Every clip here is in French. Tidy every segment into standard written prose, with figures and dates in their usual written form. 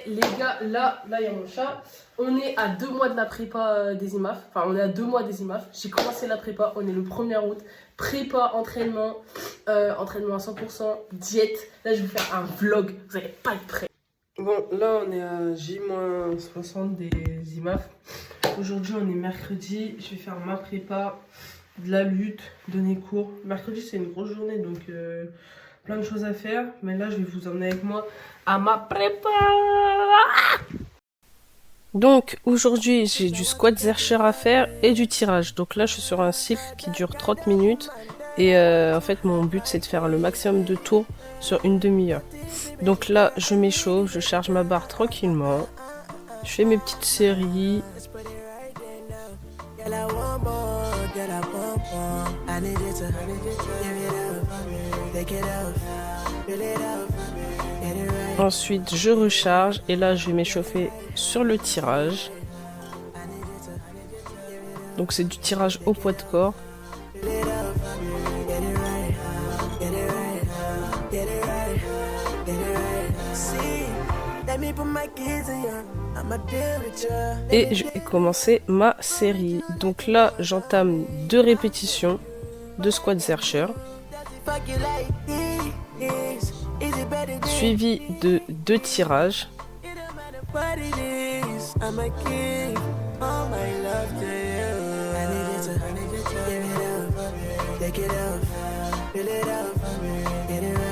les gars, là il y a mon chat. On est à 2 mois de la prépa des IMAF. Enfin, on est à 2 mois des IMAF. J'ai commencé la prépa, on est le 1er août. Prépa, entraînement, entraînement à 100%, diète. Là, je vais faire un vlog, vous n'allez pas être prêts. Bon, là, on est à J-60 des IMAF. Aujourd'hui, on est mercredi. Je vais faire ma prépa, de la lutte, donner cours. Mercredi, c'est une grosse journée, donc plein de choses à faire. Mais là, je vais vous emmener avec moi à ma prépa. Donc, aujourd'hui, j'ai du squat Zercher à faire et du tirage. Donc là, je suis sur un cycle qui dure 30 minutes. Et en fait, mon but, c'est de faire le maximum de tours sur une demi-heure. Donc là, je m'échauffe, je charge ma barre tranquillement. Je fais mes petites séries. Ensuite, je recharge et là, je vais m'échauffer sur le tirage. Donc, c'est du tirage au poids de corps. Et je vais commencer ma série. Donc là, j'entame 2 répétitions de squat Zercher, suivi de 2 tirages.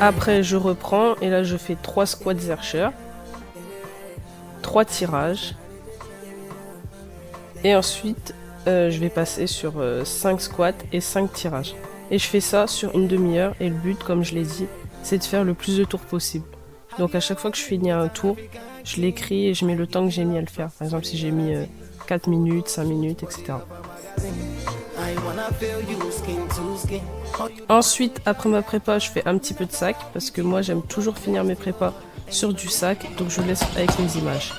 Après, je reprends et là, je fais 3 squats Zercher, 3 tirages. Et ensuite, je vais passer sur 5 squats et 5 tirages. Et je fais ça sur une demi-heure. Et le but, comme je l'ai dit, c'est de faire le plus de tours possible. Donc à chaque fois que je finis un tour, je l'écris et je mets le temps que j'ai mis à le faire. Par exemple, si j'ai mis 4 minutes, 5 minutes, etc. Ensuite, après ma prépa, je fais un petit peu de sac. Parce que moi, j'aime toujours finir mes prépas sur du sac. Donc je laisse avec mes images.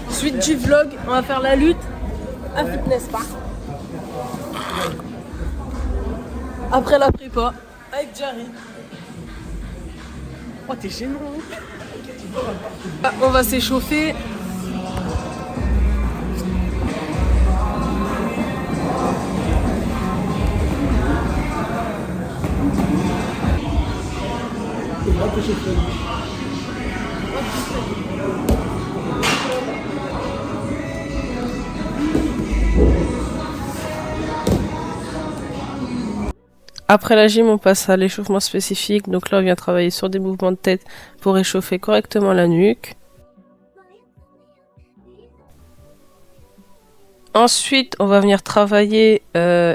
Suite du vlog, on va faire la lutte à Fitness Park. Après la prépa, avec Jarry. Oh, t'es gênant. Ah, on va s'échauffer. Après la gym, on passe à l'échauffement spécifique. Donc là, on vient travailler sur des mouvements de tête pour échauffer correctement la nuque. Ensuite, on va venir travailler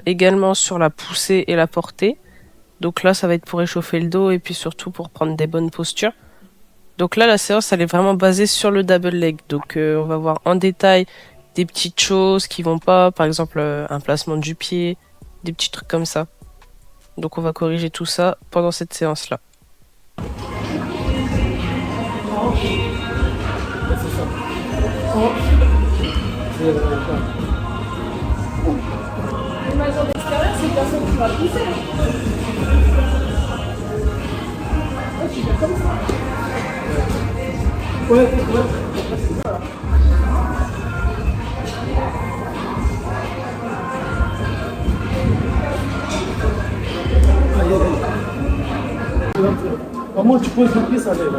également sur la poussée et la portée. Donc là, ça va être pour échauffer le dos et puis surtout pour prendre des bonnes postures. Donc là, la séance, elle est vraiment basée sur le double leg. Donc on va voir en détail des petites choses qui vont pas. Par exemple, un placement du pied, des petits trucs comme ça. Donc on va corriger tout ça pendant cette séance-là. Le majeur d'extérieur, c'est une personne qui va pousser. Ouais, tu fais comme ça. Ouais. Comment tu poses le pied, ça lève.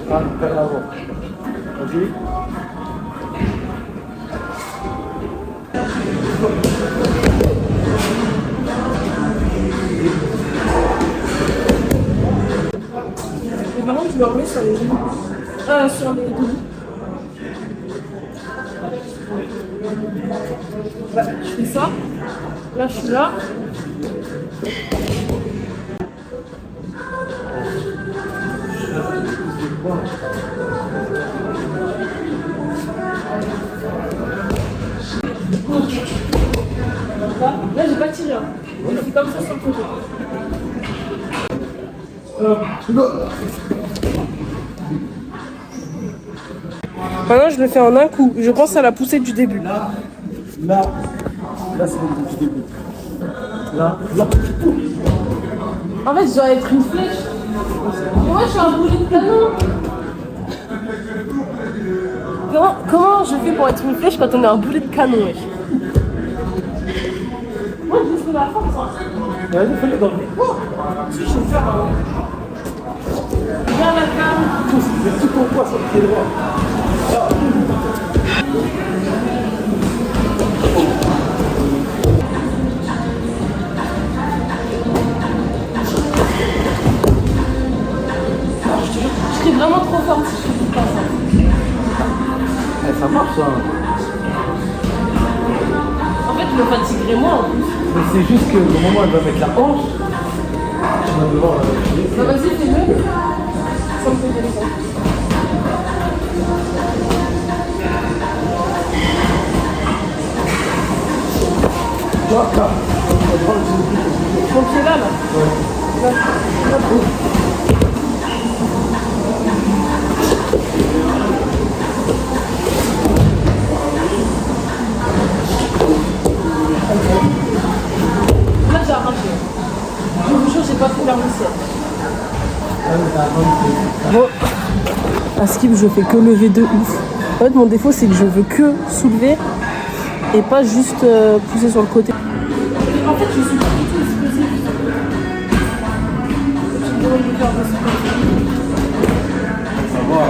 Vers l'avant. Vas-y. Et par contre, tu le remets sur les genoux. Sur les genoux. Bah, je fais ça. Là, je suis là. Là, j'ai pas tiré. Hein. Je fais comme ça sur le côté. Maintenant, je le fais en un coup. Je pense à la poussée du début. Là, c'est le début. Là. En fait, je dois être une flèche. Moi, je suis un boulet de canon. Comment je fais pour être une flèche quand on est un boulet de canon, wesh? Moi, je fais la force. Vas-y, fais-le dans le Si, je vais faire un. Viens la cam. Pousse, tout ton poids sur le pied droit. Je serais vraiment trop forte si je faisais pas ça. Ça marche, ça. En fait, je me fatiguerais moins en plus. Mais c'est juste que au moment où elle va mettre la hanche, tu vas devoir la Bah, vas-y, fais-le. Ça me fait bien ça. Mon pied là, là. Ouais. Là. Là, j'ai arraché. Je vous jure, j'ai pas fait l'armicière. Bon, à skip, je fais que lever de ouf. En fait, mon défaut, c'est que je veux que soulever et pas juste pousser sur le côté. En fait, je suis pas du tout explosive. Je me demande de faire des Ça va.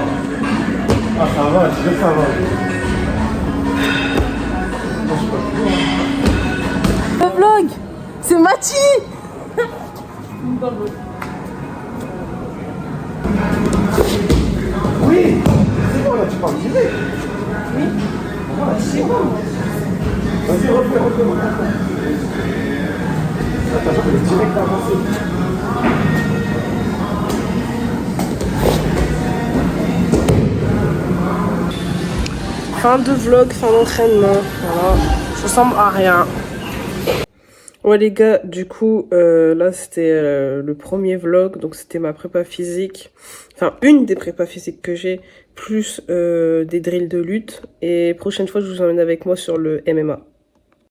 Ah, ça va, je sais que ça va. Le vlog, c'est Mathie. Oui, c'est bon, là, tu parles direct. Oui. Ah, c'est bon. Vas-y, refais. Ta jambe, elle est direct avancée. Fin de vlog, fin d'entraînement. Voilà. Je ressemble à rien. Ouais les gars, du coup, là c'était le premier vlog, donc c'était ma prépa physique. Enfin, une des prépas physiques que j'ai, plus des drills de lutte. Et prochaine fois, je vous emmène avec moi sur le MMA.